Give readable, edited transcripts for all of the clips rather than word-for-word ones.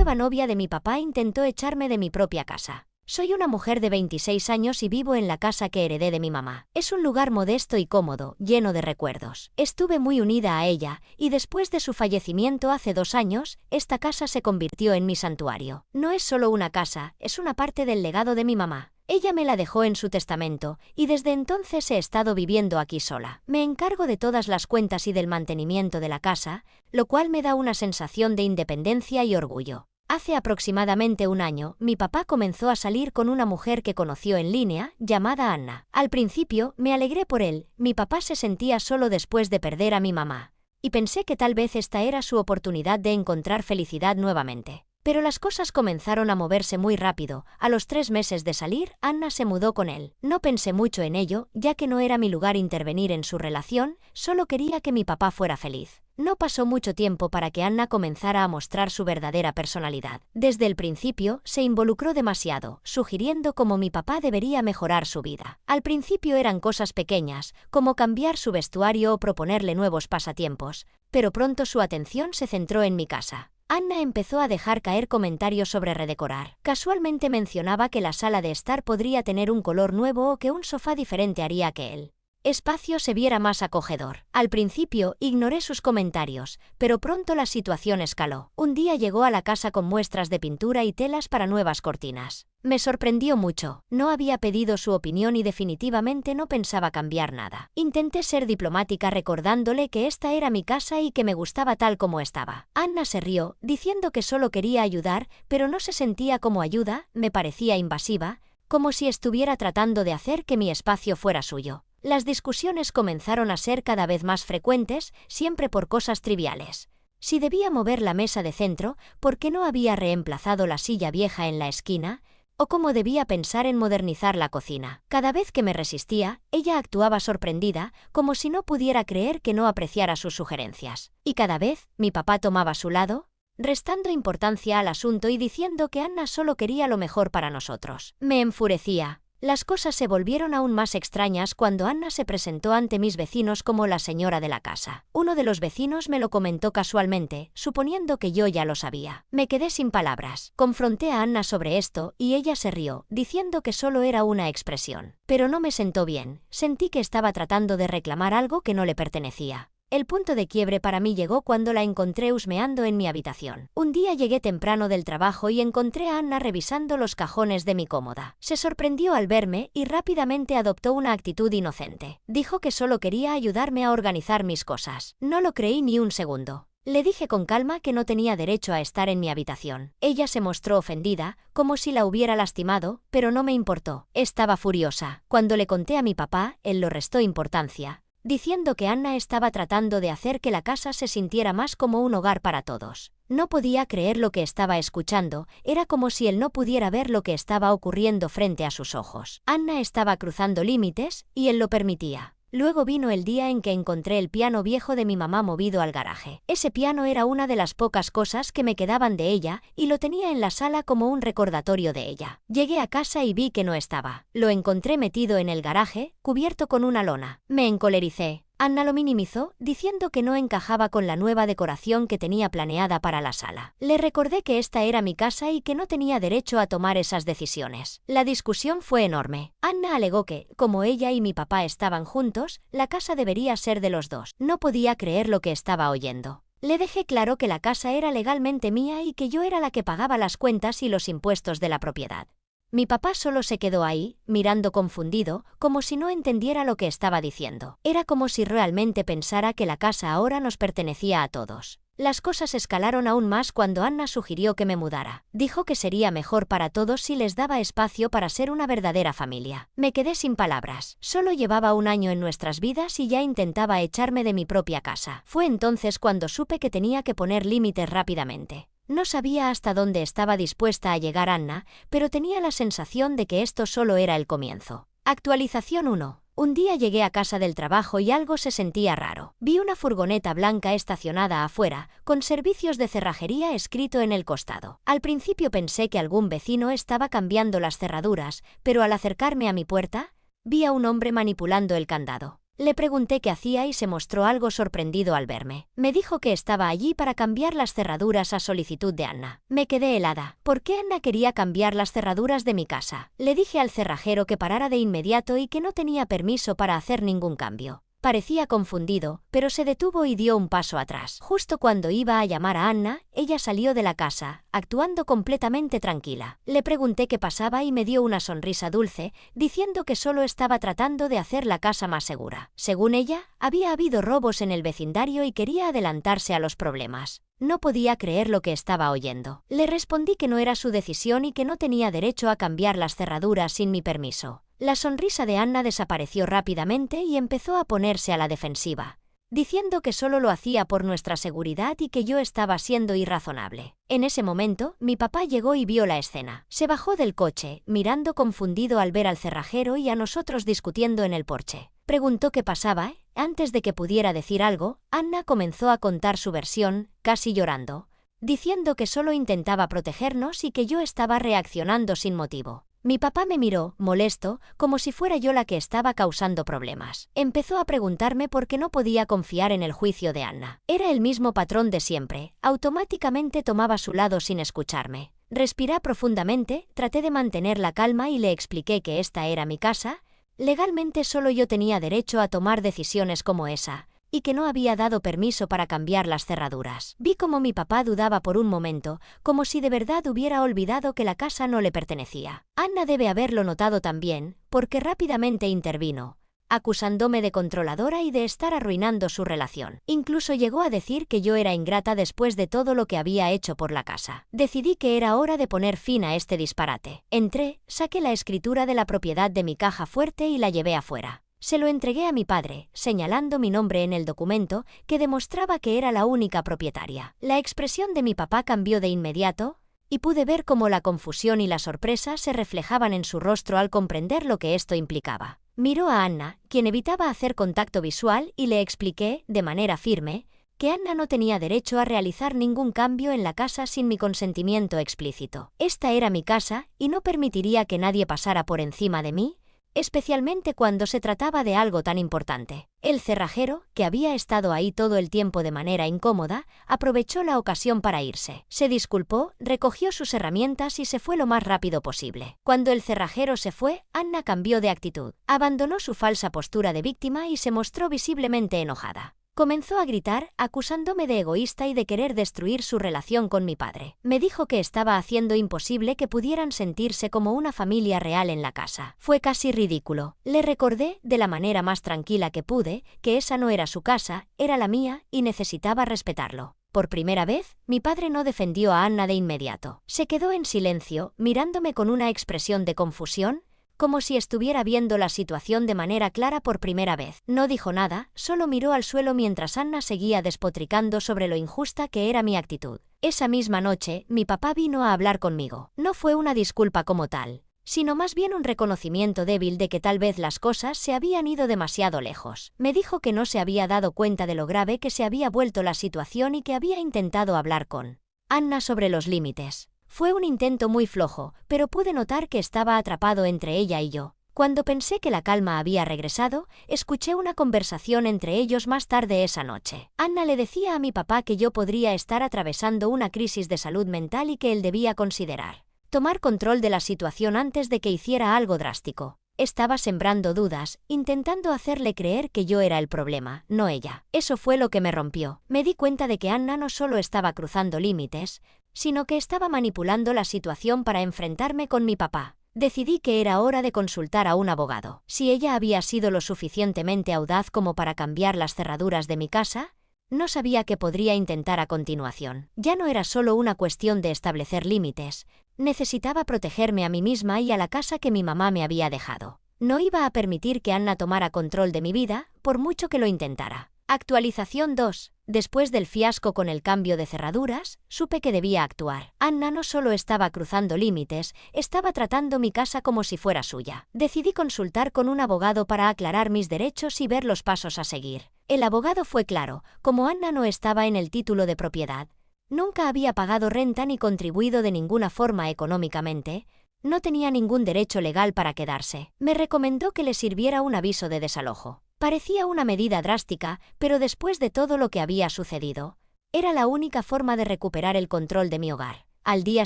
nueva novia de mi papá intentó echarme de mi propia casa. Soy una mujer de 26 años y vivo en la casa que heredé de mi mamá. Es un lugar modesto y cómodo, lleno de recuerdos. Estuve muy unida a ella, y después de su fallecimiento hace 2 años, esta casa se convirtió en mi santuario. No es solo una casa, es una parte del legado de mi mamá. Ella me la dejó en su testamento, y desde entonces he estado viviendo aquí sola. Me encargo de todas las cuentas y del mantenimiento de la casa, lo cual me da una sensación de independencia y orgullo. Hace aproximadamente 1 año, mi papá comenzó a salir con una mujer que conoció en línea, llamada Anna. Al principio, me alegré por él. Mi papá se sentía solo después de perder a mi mamá, y pensé que tal vez esta era su oportunidad de encontrar felicidad nuevamente. Pero las cosas comenzaron a moverse muy rápido. A los 3 meses de salir, Anna se mudó con él. No pensé mucho en ello, ya que no era mi lugar intervenir en su relación, solo quería que mi papá fuera feliz. No pasó mucho tiempo para que Anna comenzara a mostrar su verdadera personalidad. Desde el principio, se involucró demasiado, sugiriendo cómo mi papá debería mejorar su vida. Al principio eran cosas pequeñas, como cambiar su vestuario o proponerle nuevos pasatiempos, pero pronto su atención se centró en mi casa. Anna empezó a dejar caer comentarios sobre redecorar. Casualmente mencionaba que la sala de estar podría tener un color nuevo o que un sofá diferente haría que el espacio se viera más acogedor. Al principio, ignoré sus comentarios, pero pronto la situación escaló. Un día llegó a la casa con muestras de pintura y telas para nuevas cortinas. Me sorprendió mucho. No había pedido su opinión y definitivamente no pensaba cambiar nada. Intenté ser diplomática recordándole que esta era mi casa y que me gustaba tal como estaba. Anna se rió, diciendo que solo quería ayudar, pero no se sentía como ayuda, me parecía invasiva, como si estuviera tratando de hacer que mi espacio fuera suyo. Las discusiones comenzaron a ser cada vez más frecuentes, siempre por cosas triviales. Si debía mover la mesa de centro, ¿por qué no había reemplazado la silla vieja en la esquina? O cómo debía pensar en modernizar la cocina. Cada vez que me resistía, ella actuaba sorprendida, como si no pudiera creer que no apreciara sus sugerencias. Y cada vez, mi papá tomaba su lado, restando importancia al asunto y diciendo que Anna solo quería lo mejor para nosotros. Me enfurecía. Las cosas se volvieron aún más extrañas cuando Anna se presentó ante mis vecinos como la señora de la casa. Uno de los vecinos me lo comentó casualmente, suponiendo que yo ya lo sabía. Me quedé sin palabras. Confronté a Anna sobre esto y ella se rió, diciendo que solo era una expresión. Pero no me sentó bien. Sentí que estaba tratando de reclamar algo que no le pertenecía. El punto de quiebre para mí llegó cuando la encontré husmeando en mi habitación. Un día llegué temprano del trabajo y encontré a Anna revisando los cajones de mi cómoda. Se sorprendió al verme y rápidamente adoptó una actitud inocente. Dijo que solo quería ayudarme a organizar mis cosas. No lo creí ni un segundo. Le dije con calma que no tenía derecho a estar en mi habitación. Ella se mostró ofendida, como si la hubiera lastimado, pero no me importó. Estaba furiosa. Cuando le conté a mi papá, él lo restó importancia, diciendo que Anna estaba tratando de hacer que la casa se sintiera más como un hogar para todos. No podía creer lo que estaba escuchando, era como si él no pudiera ver lo que estaba ocurriendo frente a sus ojos. Anna estaba cruzando límites, y él lo permitía. Luego vino el día en que encontré el piano viejo de mi mamá movido al garaje. Ese piano era una de las pocas cosas que me quedaban de ella, y lo tenía en la sala como un recordatorio de ella. Llegué a casa y vi que no estaba. Lo encontré metido en el garaje, cubierto con una lona. Me encolericé. Anna lo minimizó, diciendo que no encajaba con la nueva decoración que tenía planeada para la sala. Le recordé que esta era mi casa y que no tenía derecho a tomar esas decisiones. La discusión fue enorme. Anna alegó que, como ella y mi papá estaban juntos, la casa debería ser de los dos. No podía creer lo que estaba oyendo. Le dejé claro que la casa era legalmente mía y que yo era la que pagaba las cuentas y los impuestos de la propiedad. Mi papá solo se quedó ahí, mirando confundido, como si no entendiera lo que estaba diciendo. Era como si realmente pensara que la casa ahora nos pertenecía a todos. Las cosas escalaron aún más cuando Anna sugirió que me mudara. Dijo que sería mejor para todos si les daba espacio para ser una verdadera familia. Me quedé sin palabras. Solo llevaba 1 año en nuestras vidas y ya intentaba echarme de mi propia casa. Fue entonces cuando supe que tenía que poner límites rápidamente. No sabía hasta dónde estaba dispuesta a llegar Anna, pero tenía la sensación de que esto solo era el comienzo. Actualización 1. Un día llegué a casa del trabajo y algo se sentía raro. Vi una furgoneta blanca estacionada afuera, con servicios de cerrajería escrito en el costado. Al principio pensé que algún vecino estaba cambiando las cerraduras, pero al acercarme a mi puerta, vi a un hombre manipulando el candado. Le pregunté qué hacía y se mostró algo sorprendido al verme. Me dijo que estaba allí para cambiar las cerraduras a solicitud de Anna. Me quedé helada. ¿Por qué Anna quería cambiar las cerraduras de mi casa? Le dije al cerrajero que parara de inmediato y que no tenía permiso para hacer ningún cambio. Parecía confundido, pero se detuvo y dio un paso atrás. Justo cuando iba a llamar a Anna, ella salió de la casa, actuando completamente tranquila. Le pregunté qué pasaba y me dio una sonrisa dulce, diciendo que solo estaba tratando de hacer la casa más segura. Según ella, había habido robos en el vecindario y quería adelantarse a los problemas. No podía creer lo que estaba oyendo. Le respondí que no era su decisión y que no tenía derecho a cambiar las cerraduras sin mi permiso. La sonrisa de Anna desapareció rápidamente y empezó a ponerse a la defensiva, diciendo que solo lo hacía por nuestra seguridad y que yo estaba siendo irrazonable. En ese momento, mi papá llegó y vio la escena. Se bajó del coche, mirando confundido al ver al cerrajero y a nosotros discutiendo en el porche. Preguntó qué pasaba. Antes de que pudiera decir algo, Anna comenzó a contar su versión, casi llorando, diciendo que solo intentaba protegernos y que yo estaba reaccionando sin motivo. Mi papá me miró, molesto, como si fuera yo la que estaba causando problemas. Empezó a preguntarme por qué no podía confiar en el juicio de Anna. Era el mismo patrón de siempre, automáticamente tomaba su lado sin escucharme. Respiré profundamente, traté de mantener la calma y le expliqué que esta era mi casa. Legalmente solo yo tenía derecho a tomar decisiones como esa, y que no había dado permiso para cambiar las cerraduras. Vi cómo mi papá dudaba por un momento, como si de verdad hubiera olvidado que la casa no le pertenecía. Anna debe haberlo notado también, porque rápidamente intervino, acusándome de controladora y de estar arruinando su relación. Incluso llegó a decir que yo era ingrata después de todo lo que había hecho por la casa. Decidí que era hora de poner fin a este disparate. Entré, saqué la escritura de la propiedad de mi caja fuerte y la llevé afuera. Se lo entregué a mi padre, señalando mi nombre en el documento, que demostraba que era la única propietaria. La expresión de mi papá cambió de inmediato, y pude ver cómo la confusión y la sorpresa se reflejaban en su rostro al comprender lo que esto implicaba. Miró a Anna, quien evitaba hacer contacto visual, y le expliqué, de manera firme, que Anna no tenía derecho a realizar ningún cambio en la casa sin mi consentimiento explícito. Esta era mi casa, y no permitiría que nadie pasara por encima de mí, especialmente cuando se trataba de algo tan importante. El cerrajero, que había estado ahí todo el tiempo de manera incómoda, aprovechó la ocasión para irse. Se disculpó, recogió sus herramientas y se fue lo más rápido posible. Cuando el cerrajero se fue, Anna cambió de actitud. Abandonó su falsa postura de víctima y se mostró visiblemente enojada. Comenzó a gritar, acusándome de egoísta y de querer destruir su relación con mi padre. Me dijo que estaba haciendo imposible que pudieran sentirse como una familia real en la casa. Fue casi ridículo. Le recordé, de la manera más tranquila que pude, que esa no era su casa, era la mía, y necesitaba respetarlo. Por primera vez, mi padre no defendió a Anna de inmediato. Se quedó en silencio, mirándome con una expresión de confusión, como si estuviera viendo la situación de manera clara por primera vez. No dijo nada, solo miró al suelo mientras Anna seguía despotricando sobre lo injusta que era mi actitud. Esa misma noche, mi papá vino a hablar conmigo. No fue una disculpa como tal, sino más bien un reconocimiento débil de que tal vez las cosas se habían ido demasiado lejos. Me dijo que no se había dado cuenta de lo grave que se había vuelto la situación y que había intentado hablar con Anna sobre los límites. Fue un intento muy flojo, pero pude notar que estaba atrapado entre ella y yo. Cuando pensé que la calma había regresado, escuché una conversación entre ellos más tarde esa noche. Anna le decía a mi papá que yo podría estar atravesando una crisis de salud mental y que él debía considerar tomar control de la situación antes de que hiciera algo drástico. Estaba sembrando dudas, intentando hacerle creer que yo era el problema, no ella. Eso fue lo que me rompió. Me di cuenta de que Anna no solo estaba cruzando límites, sino que estaba manipulando la situación para enfrentarme con mi papá. Decidí que era hora de consultar a un abogado. Si ella había sido lo suficientemente audaz como para cambiar las cerraduras de mi casa, no sabía qué podría intentar a continuación. Ya no era solo una cuestión de establecer límites, necesitaba protegerme a mí misma y a la casa que mi mamá me había dejado. No iba a permitir que Anna tomara control de mi vida, por mucho que lo intentara. Actualización 2. Después del fiasco con el cambio de cerraduras, supe que debía actuar. Anna no solo estaba cruzando límites, estaba tratando mi casa como si fuera suya. Decidí consultar con un abogado para aclarar mis derechos y ver los pasos a seguir. El abogado fue claro, como Anna no estaba en el título de propiedad, nunca había pagado renta ni contribuido de ninguna forma económicamente, no tenía ningún derecho legal para quedarse. Me recomendó que le sirviera un aviso de desalojo. Parecía una medida drástica, pero después de todo lo que había sucedido, era la única forma de recuperar el control de mi hogar. Al día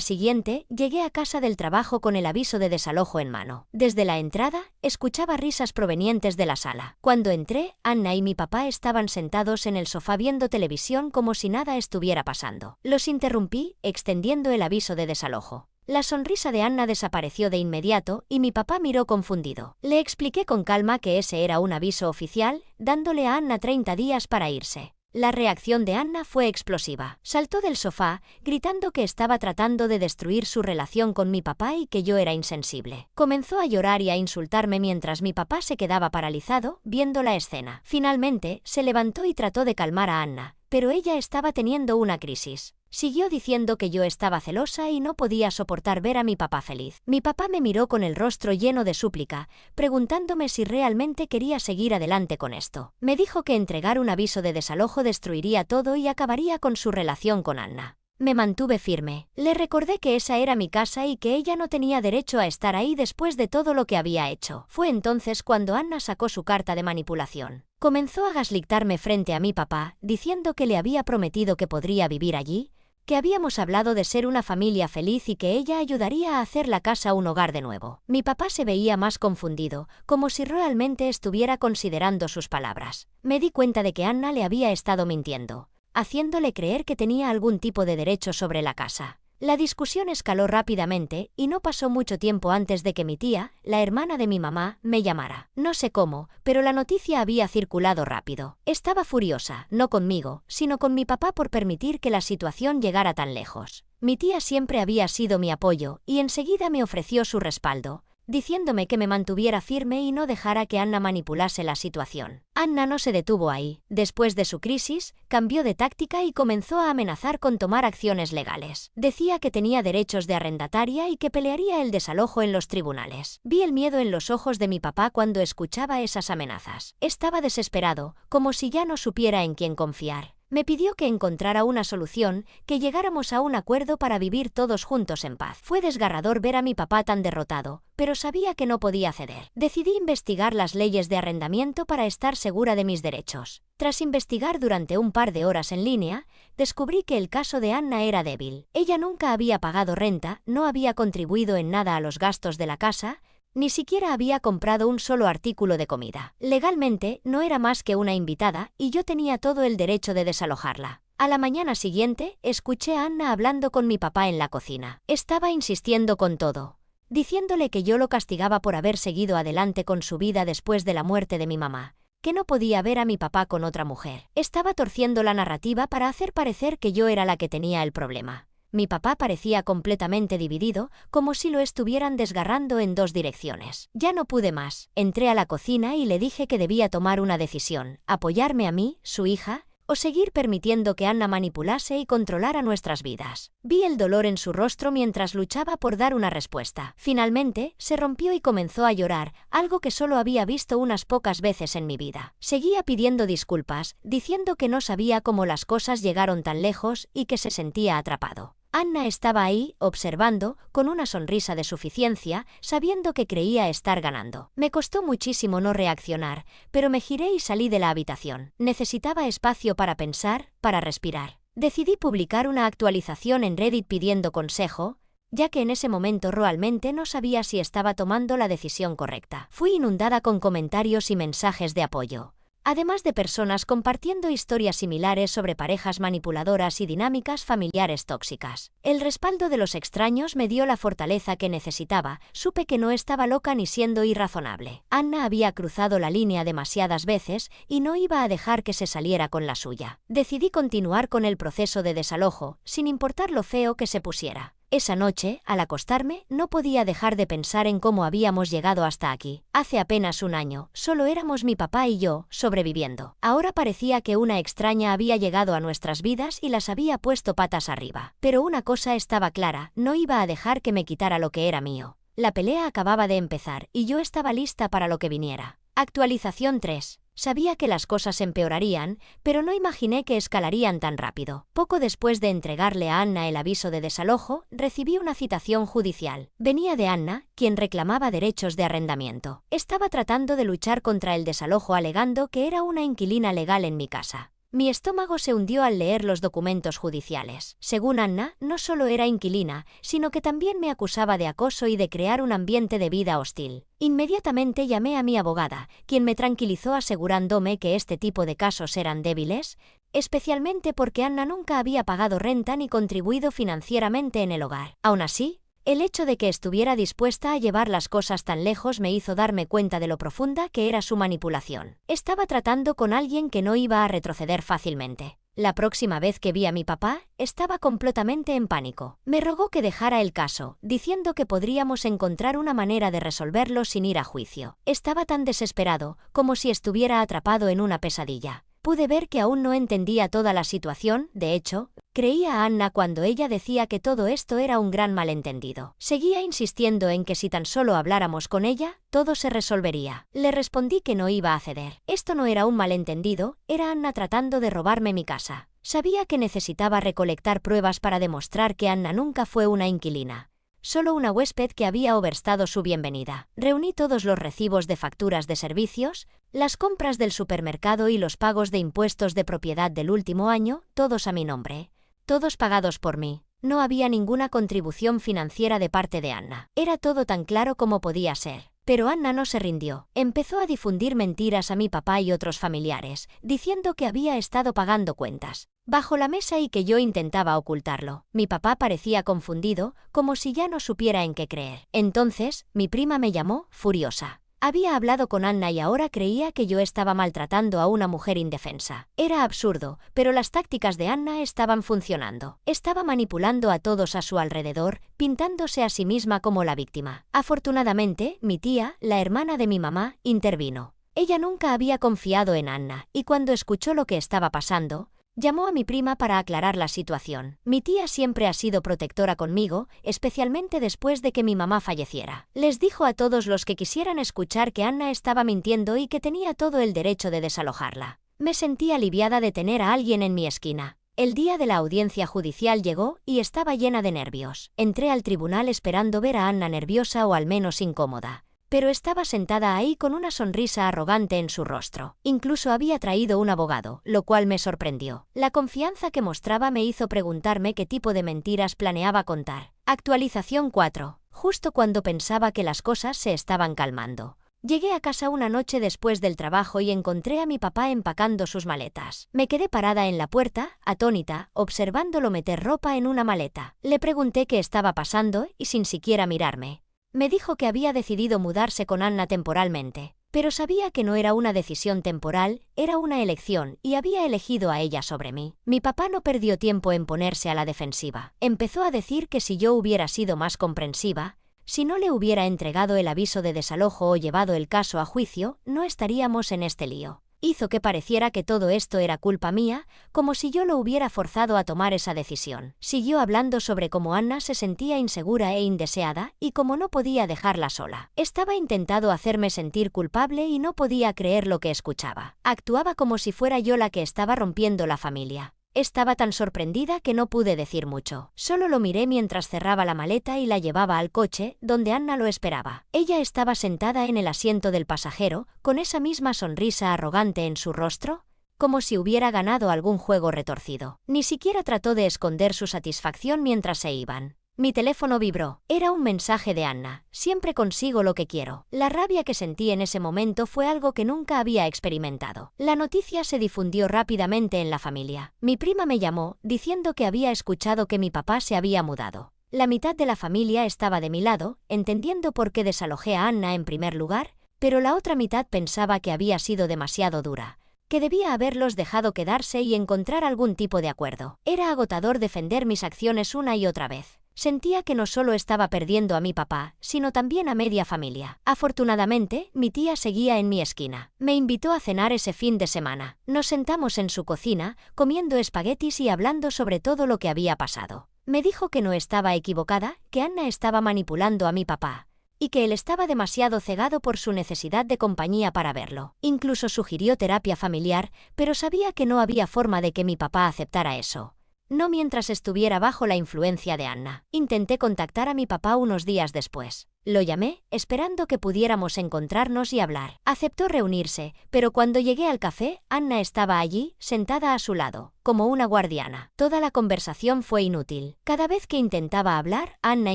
siguiente, llegué a casa del trabajo con el aviso de desalojo en mano. Desde la entrada, escuchaba risas provenientes de la sala. Cuando entré, Anna y mi papá estaban sentados en el sofá viendo televisión como si nada estuviera pasando. Los interrumpí, extendiendo el aviso de desalojo. La sonrisa de Anna desapareció de inmediato y mi papá miró confundido. Le expliqué con calma que ese era un aviso oficial, dándole a Anna 30 días para irse. La reacción de Anna fue explosiva. Saltó del sofá, gritando que estaba tratando de destruir su relación con mi papá y que yo era insensible. Comenzó a llorar y a insultarme mientras mi papá se quedaba paralizado, viendo la escena. Finalmente, se levantó y trató de calmar a Anna, pero ella estaba teniendo una crisis. Siguió diciendo que yo estaba celosa y no podía soportar ver a mi papá feliz. Mi papá me miró con el rostro lleno de súplica, preguntándome si realmente quería seguir adelante con esto. Me dijo que entregar un aviso de desalojo destruiría todo y acabaría con su relación con Anna. Me mantuve firme. Le recordé que esa era mi casa y que ella no tenía derecho a estar ahí después de todo lo que había hecho. Fue entonces cuando Anna sacó su carta de manipulación. Comenzó a gaslitarme frente a mi papá, diciendo que le había prometido que podría vivir allí, que habíamos hablado de ser una familia feliz y que ella ayudaría a hacer la casa un hogar de nuevo. Mi papá se veía más confundido, como si realmente estuviera considerando sus palabras. Me di cuenta de que Anna le había estado mintiendo, haciéndole creer que tenía algún tipo de derecho sobre la casa. La discusión escaló rápidamente y no pasó mucho tiempo antes de que mi tía, la hermana de mi mamá, me llamara. No sé cómo, pero la noticia había circulado rápido. Estaba furiosa, no conmigo, sino con mi papá por permitir que la situación llegara tan lejos. Mi tía siempre había sido mi apoyo y enseguida me ofreció su respaldo, diciéndome que me mantuviera firme y no dejara que Anna manipulase la situación. Anna no se detuvo ahí. Después de su crisis, cambió de táctica y comenzó a amenazar con tomar acciones legales. Decía que tenía derechos de arrendataria y que pelearía el desalojo en los tribunales. Vi el miedo en los ojos de mi papá cuando escuchaba esas amenazas. Estaba desesperado, como si ya no supiera en quién confiar. Me pidió que encontrara una solución, que llegáramos a un acuerdo para vivir todos juntos en paz. Fue desgarrador ver a mi papá tan derrotado, pero sabía que no podía ceder. Decidí investigar las leyes de arrendamiento para estar segura de mis derechos. Tras investigar durante un par de horas en línea, descubrí que el caso de Anna era débil. Ella nunca había pagado renta, no había contribuido en nada a los gastos de la casa, ni siquiera había comprado un solo artículo de comida. Legalmente, no era más que una invitada y yo tenía todo el derecho de desalojarla. A la mañana siguiente, escuché a Anna hablando con mi papá en la cocina. Estaba insistiendo con todo, diciéndole que yo lo castigaba por haber seguido adelante con su vida después de la muerte de mi mamá, que no podía ver a mi papá con otra mujer. Estaba torciendo la narrativa para hacer parecer que yo era la que tenía el problema. Mi papá parecía completamente dividido, como si lo estuvieran desgarrando en dos direcciones. Ya no pude más. Entré a la cocina y le dije que debía tomar una decisión: apoyarme a mí, su hija, o seguir permitiendo que Anna manipulase y controlara nuestras vidas. Vi el dolor en su rostro mientras luchaba por dar una respuesta. Finalmente, se rompió y comenzó a llorar, algo que solo había visto unas pocas veces en mi vida. Seguía pidiendo disculpas, diciendo que no sabía cómo las cosas llegaron tan lejos y que se sentía atrapado. Anna estaba ahí, observando, con una sonrisa de suficiencia, sabiendo que creía estar ganando. Me costó muchísimo no reaccionar, pero me giré y salí de la habitación. Necesitaba espacio para pensar, para respirar. Decidí publicar una actualización en Reddit pidiendo consejo, ya que en ese momento realmente no sabía si estaba tomando la decisión correcta. Fui inundada con comentarios y mensajes de apoyo, además de personas compartiendo historias similares sobre parejas manipuladoras y dinámicas familiares tóxicas. El respaldo de los extraños me dio la fortaleza que necesitaba. Supe que no estaba loca ni siendo irrazonable. Anna había cruzado la línea demasiadas veces y no iba a dejar que se saliera con la suya. Decidí continuar con el proceso de desalojo, sin importar lo feo que se pusiera. Esa noche, al acostarme, no podía dejar de pensar en cómo habíamos llegado hasta aquí. Hace apenas un año, solo éramos mi papá y yo, sobreviviendo. Ahora parecía que una extraña había llegado a nuestras vidas y las había puesto patas arriba. Pero una cosa estaba clara: no iba a dejar que me quitara lo que era mío. La pelea acababa de empezar y yo estaba lista para lo que viniera. Actualización 3. Sabía que las cosas empeorarían, pero no imaginé que escalarían tan rápido. Poco después de entregarle a Anna el aviso de desalojo, recibí una citación judicial. Venía de Anna, quien reclamaba derechos de arrendamiento. Estaba tratando de luchar contra el desalojo alegando que era una inquilina legal en mi casa. Mi estómago se hundió al leer los documentos judiciales. Según Anna, no solo era inquilina, sino que también me acusaba de acoso y de crear un ambiente de vida hostil. Inmediatamente llamé a mi abogada, quien me tranquilizó asegurándome que este tipo de casos eran débiles, especialmente porque Anna nunca había pagado renta ni contribuido financieramente en el hogar. Aún así, el hecho de que estuviera dispuesta a llevar las cosas tan lejos me hizo darme cuenta de lo profunda que era su manipulación. Estaba tratando con alguien que no iba a retroceder fácilmente. La próxima vez que vi a mi papá, estaba completamente en pánico. Me rogó que dejara el caso, diciendo que podríamos encontrar una manera de resolverlo sin ir a juicio. Estaba tan desesperado, como si estuviera atrapado en una pesadilla. Pude ver que aún no entendía toda la situación, de hecho, creía a Anna cuando ella decía que todo esto era un gran malentendido. Seguía insistiendo en que si tan solo habláramos con ella, todo se resolvería. Le respondí que no iba a ceder. Esto no era un malentendido, era Anna tratando de robarme mi casa. Sabía que necesitaba recolectar pruebas para demostrar que Anna nunca fue una inquilina. Solo una huésped que había overstado su bienvenida. Reuní todos los recibos de facturas de servicios, las compras del supermercado y los pagos de impuestos de propiedad del último año, todos a mi nombre. Todos pagados por mí. No había ninguna contribución financiera de parte de Anna. Era todo tan claro como podía ser. Pero Anna no se rindió. Empezó a difundir mentiras a mi papá y otros familiares, diciendo que había estado pagando cuentas bajo la mesa y que yo intentaba ocultarlo. Mi papá parecía confundido, como si ya no supiera en qué creer. Entonces, mi prima me llamó, furiosa. Había hablado con Anna y ahora creía que yo estaba maltratando a una mujer indefensa. Era absurdo, pero las tácticas de Anna estaban funcionando. Estaba manipulando a todos a su alrededor, pintándose a sí misma como la víctima. Afortunadamente, mi tía, la hermana de mi mamá, intervino. Ella nunca había confiado en Anna, y cuando escuchó lo que estaba pasando, llamó a mi prima para aclarar la situación. Mi tía siempre ha sido protectora conmigo, especialmente después de que mi mamá falleciera. Les dijo a todos los que quisieran escuchar que Anna estaba mintiendo y que tenía todo el derecho de desalojarla. Me sentí aliviada de tener a alguien en mi esquina. El día de la audiencia judicial llegó y estaba llena de nervios. Entré al tribunal esperando ver a Anna nerviosa o al menos incómoda. Pero estaba sentada ahí con una sonrisa arrogante en su rostro. Incluso había traído un abogado, lo cual me sorprendió. La confianza que mostraba me hizo preguntarme qué tipo de mentiras planeaba contar. Actualización 4. Justo cuando pensaba que las cosas se estaban calmando. Llegué a casa una noche después del trabajo y encontré a mi papá empacando sus maletas. Me quedé parada en la puerta, atónita, observándolo meter ropa en una maleta. Le pregunté qué estaba pasando y sin siquiera mirarme. Me dijo que había decidido mudarse con Anna temporalmente, pero sabía que no era una decisión temporal, era una elección y había elegido a ella sobre mí. Mi papá no perdió tiempo en ponerse a la defensiva. Empezó a decir que si yo hubiera sido más comprensiva, si no le hubiera entregado el aviso de desalojo o llevado el caso a juicio, no estaríamos en este lío. Hizo que pareciera que todo esto era culpa mía, como si yo lo hubiera forzado a tomar esa decisión. Siguió hablando sobre cómo Anna se sentía insegura e indeseada y cómo no podía dejarla sola. Estaba intentando hacerme sentir culpable y no podía creer lo que escuchaba. Actuaba como si fuera yo la que estaba rompiendo la familia. Estaba tan sorprendida que no pude decir mucho. Solo lo miré mientras cerraba la maleta y la llevaba al coche, donde Anna lo esperaba. Ella estaba sentada en el asiento del pasajero, con esa misma sonrisa arrogante en su rostro, como si hubiera ganado algún juego retorcido. Ni siquiera trató de esconder su satisfacción mientras se iban. Mi teléfono vibró. Era un mensaje de Anna. Siempre consigo lo que quiero. La rabia que sentí en ese momento fue algo que nunca había experimentado. La noticia se difundió rápidamente en la familia. Mi prima me llamó, diciendo que había escuchado que mi papá se había mudado. La mitad de la familia estaba de mi lado, entendiendo por qué desalojé a Anna en primer lugar, pero la otra mitad pensaba que había sido demasiado dura, que debía haberlos dejado quedarse y encontrar algún tipo de acuerdo. Era agotador defender mis acciones una y otra vez. Sentía que no solo estaba perdiendo a mi papá, sino también a media familia. Afortunadamente, mi tía seguía en mi esquina. Me invitó a cenar ese fin de semana. Nos sentamos en su cocina, comiendo espaguetis y hablando sobre todo lo que había pasado. Me dijo que no estaba equivocada, que Anna estaba manipulando a mi papá, y que él estaba demasiado cegado por su necesidad de compañía para verlo. Incluso sugirió terapia familiar, pero sabía que no había forma de que mi papá aceptara eso. No mientras estuviera bajo la influencia de Anna. Intenté contactar a mi papá unos días después. Lo llamé, esperando que pudiéramos encontrarnos y hablar. Aceptó reunirse, pero cuando llegué al café, Anna estaba allí, sentada a su lado, como una guardiana. Toda la conversación fue inútil. Cada vez que intentaba hablar, Anna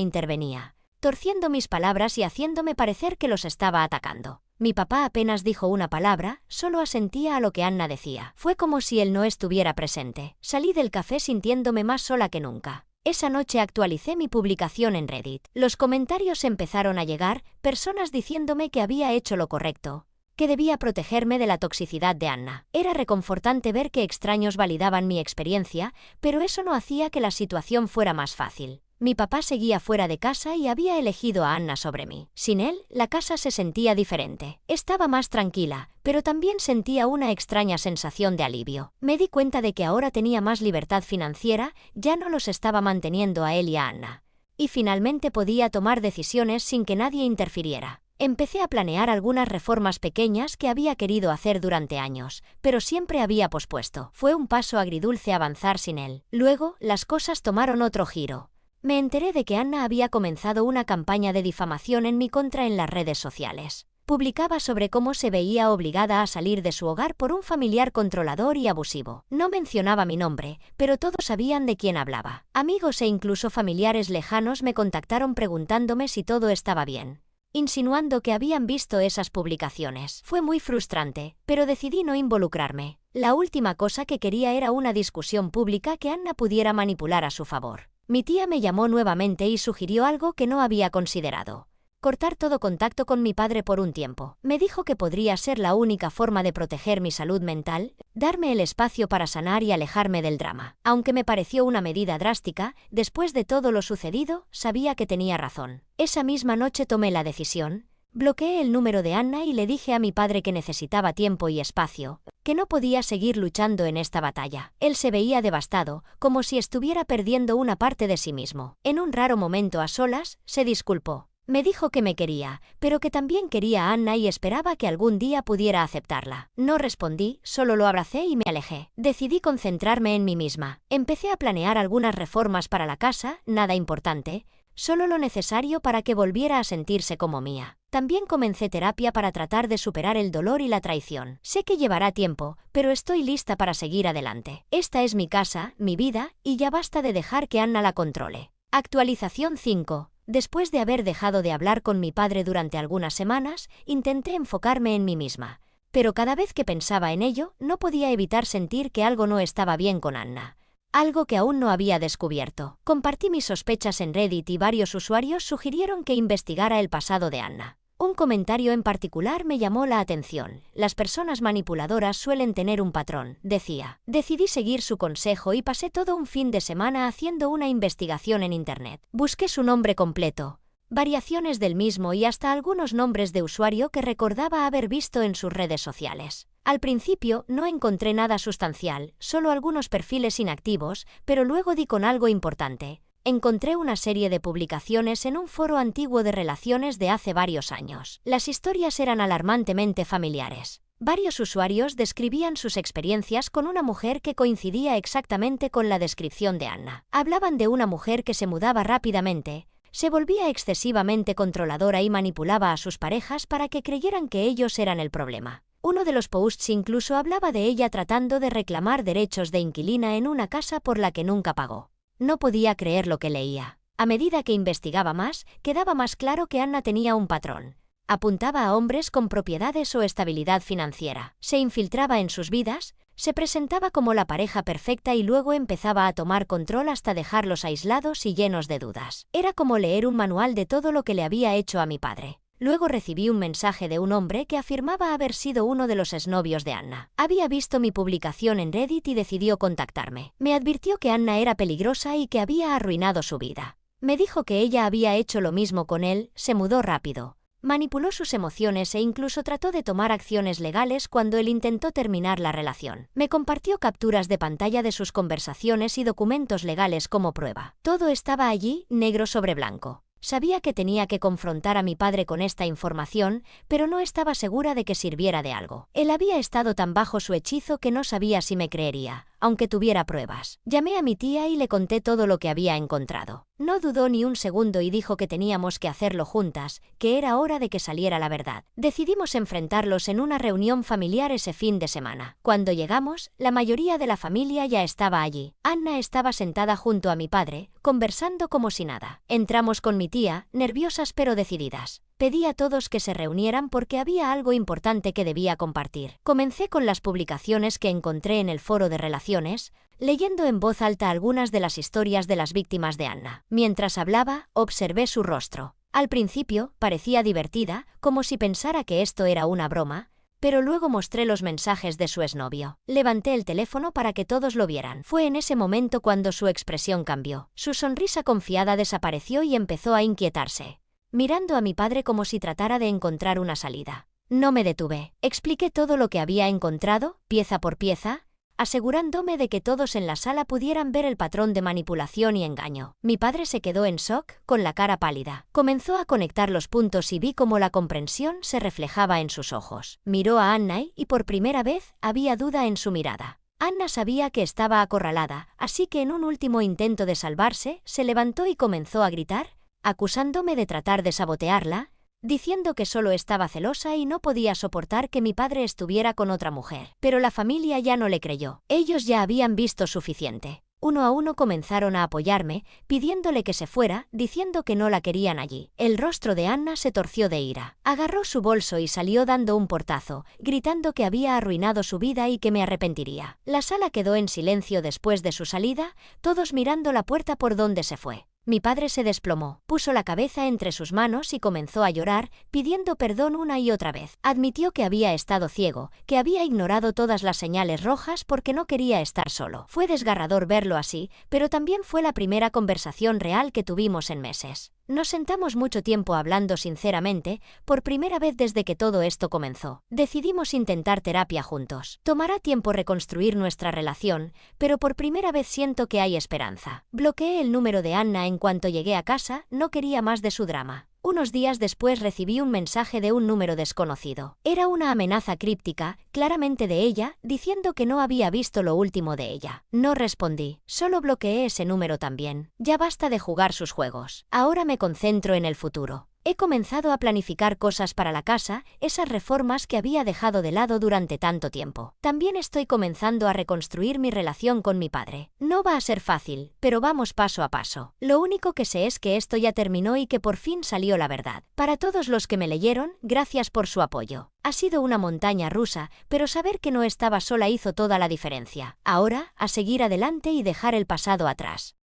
intervenía, torciendo mis palabras y haciéndome parecer que los estaba atacando. Mi papá apenas dijo una palabra, solo asentía a lo que Anna decía. Fue como si él no estuviera presente. Salí del café sintiéndome más sola que nunca. Esa noche actualicé mi publicación en Reddit. Los comentarios empezaron a llegar, personas diciéndome que había hecho lo correcto, que debía protegerme de la toxicidad de Anna. Era reconfortante ver que extraños validaban mi experiencia, pero eso no hacía que la situación fuera más fácil. Mi papá seguía fuera de casa y había elegido a Anna sobre mí. Sin él, la casa se sentía diferente. Estaba más tranquila, pero también sentía una extraña sensación de alivio. Me di cuenta de que ahora tenía más libertad financiera, ya no los estaba manteniendo a él y a Anna. Y finalmente podía tomar decisiones sin que nadie interfiriera. Empecé a planear algunas reformas pequeñas que había querido hacer durante años, pero siempre había pospuesto. Fue un paso agridulce avanzar sin él. Luego, las cosas tomaron otro giro. Me enteré de que Anna había comenzado una campaña de difamación en mi contra en las redes sociales. Publicaba sobre cómo se veía obligada a salir de su hogar por un familiar controlador y abusivo. No mencionaba mi nombre, pero todos sabían de quién hablaba. Amigos e incluso familiares lejanos me contactaron preguntándome si todo estaba bien, insinuando que habían visto esas publicaciones. Fue muy frustrante, pero decidí no involucrarme. La última cosa que quería era una discusión pública que Anna pudiera manipular a su favor. Mi tía me llamó nuevamente y sugirió algo que no había considerado: cortar todo contacto con mi padre por un tiempo. Me dijo que podría ser la única forma de proteger mi salud mental, darme el espacio para sanar y alejarme del drama. Aunque me pareció una medida drástica, después de todo lo sucedido, sabía que tenía razón. Esa misma noche tomé la decisión. Bloqueé el número de Anna y le dije a mi padre que necesitaba tiempo y espacio, que no podía seguir luchando en esta batalla. Él se veía devastado, como si estuviera perdiendo una parte de sí mismo. En un raro momento a solas, se disculpó. Me dijo que me quería, pero que también quería a Anna y esperaba que algún día pudiera aceptarla. No respondí, solo lo abracé y me alejé. Decidí concentrarme en mí misma. Empecé a planear algunas reformas para la casa, nada importante, solo lo necesario para que volviera a sentirse como mía. También comencé terapia para tratar de superar el dolor y la traición. Sé que llevará tiempo, pero estoy lista para seguir adelante. Esta es mi casa, mi vida, y ya basta de dejar que Anna la controle. Actualización 5. Después de haber dejado de hablar con mi padre durante algunas semanas, intenté enfocarme en mí misma. Pero cada vez que pensaba en ello, no podía evitar sentir que algo no estaba bien con Anna. Algo que aún no había descubierto. Compartí mis sospechas en Reddit y varios usuarios sugirieron que investigara el pasado de Anna. Un comentario en particular me llamó la atención. Las personas manipuladoras suelen tener un patrón, decía. Decidí seguir su consejo y pasé todo un fin de semana haciendo una investigación en Internet. Busqué su nombre completo, variaciones del mismo y hasta algunos nombres de usuario que recordaba haber visto en sus redes sociales. Al principio no encontré nada sustancial, solo algunos perfiles inactivos, pero luego di con algo importante. Encontré una serie de publicaciones en un foro antiguo de relaciones de hace varios años. Las historias eran alarmantemente familiares. Varios usuarios describían sus experiencias con una mujer que coincidía exactamente con la descripción de Anna. Hablaban de una mujer que se mudaba rápidamente, se volvía excesivamente controladora y manipulaba a sus parejas para que creyeran que ellos eran el problema. Uno de los posts incluso hablaba de ella tratando de reclamar derechos de inquilina en una casa por la que nunca pagó. No podía creer lo que leía. A medida que investigaba más, quedaba más claro que Anna tenía un patrón. Apuntaba a hombres con propiedades o estabilidad financiera. Se infiltraba en sus vidas, se presentaba como la pareja perfecta y luego empezaba a tomar control hasta dejarlos aislados y llenos de dudas. Era como leer un manual de todo lo que le había hecho a mi padre. Luego recibí un mensaje de un hombre que afirmaba haber sido uno de los exnovios de Anna. Había visto mi publicación en Reddit y decidió contactarme. Me advirtió que Anna era peligrosa y que había arruinado su vida. Me dijo que ella había hecho lo mismo con él, se mudó rápido. Manipuló sus emociones e incluso trató de tomar acciones legales cuando él intentó terminar la relación. Me compartió capturas de pantalla de sus conversaciones y documentos legales como prueba. Todo estaba allí, negro sobre blanco. Sabía que tenía que confrontar a mi padre con esta información, pero no estaba segura de que sirviera de algo. Él había estado tan bajo su hechizo que no sabía si me creería, aunque tuviera pruebas. Llamé a mi tía y le conté todo lo que había encontrado. No dudó ni un segundo y dijo que teníamos que hacerlo juntas, que era hora de que saliera la verdad. Decidimos enfrentarlos en una reunión familiar ese fin de semana. Cuando llegamos, la mayoría de la familia ya estaba allí. Anna estaba sentada junto a mi padre, conversando como si nada. Entramos con mi tía, nerviosas pero decididas. Pedí a todos que se reunieran porque había algo importante que debía compartir. Comencé con las publicaciones que encontré en el foro de relaciones, leyendo en voz alta algunas de las historias de las víctimas de Anna. Mientras hablaba, observé su rostro. Al principio, parecía divertida, como si pensara que esto era una broma, pero luego mostré los mensajes de su exnovio. Levanté el teléfono para que todos lo vieran. Fue en ese momento cuando su expresión cambió. Su sonrisa confiada desapareció y empezó a inquietarse, mirando a mi padre como si tratara de encontrar una salida. No me detuve. Expliqué todo lo que había encontrado, pieza por pieza, asegurándome de que todos en la sala pudieran ver el patrón de manipulación y engaño. Mi padre se quedó en shock, con la cara pálida. Comenzó a conectar los puntos y vi cómo la comprensión se reflejaba en sus ojos. Miró a Anna y por primera vez había duda en su mirada. Anna sabía que estaba acorralada, así que en un último intento de salvarse, se levantó y comenzó a gritar, acusándome de tratar de sabotearla, diciendo que solo estaba celosa y no podía soportar que mi padre estuviera con otra mujer. Pero la familia ya no le creyó. Ellos ya habían visto suficiente. Uno a uno comenzaron a apoyarme, pidiéndole que se fuera, diciendo que no la querían allí. El rostro de Anna se torció de ira. Agarró su bolso y salió dando un portazo, gritando que había arruinado su vida y que me arrepentiría. La sala quedó en silencio después de su salida, todos mirando la puerta por donde se fue. Mi padre se desplomó, puso la cabeza entre sus manos y comenzó a llorar, pidiendo perdón una y otra vez. Admitió que había estado ciego, que había ignorado todas las señales rojas porque no quería estar solo. Fue desgarrador verlo así, pero también fue la primera conversación real que tuvimos en meses. Nos sentamos mucho tiempo hablando sinceramente, por primera vez desde que todo esto comenzó. Decidimos intentar terapia juntos. Tomará tiempo reconstruir nuestra relación, pero por primera vez siento que hay esperanza. Bloqueé el número de Anna en cuanto llegué a casa, no quería más de su drama. Unos días después recibí un mensaje de un número desconocido. Era una amenaza críptica, claramente de ella, diciendo que no había visto lo último de ella. No respondí, solo bloqueé ese número también. Ya basta de jugar sus juegos. Ahora me concentro en el futuro. He comenzado a planificar cosas para la casa, esas reformas que había dejado de lado durante tanto tiempo. También estoy comenzando a reconstruir mi relación con mi padre. No va a ser fácil, pero vamos paso a paso. Lo único que sé es que esto ya terminó y que por fin salió la verdad. Para todos los que me leyeron, gracias por su apoyo. Ha sido una montaña rusa, pero saber que no estaba sola hizo toda la diferencia. Ahora, a seguir adelante y dejar el pasado atrás.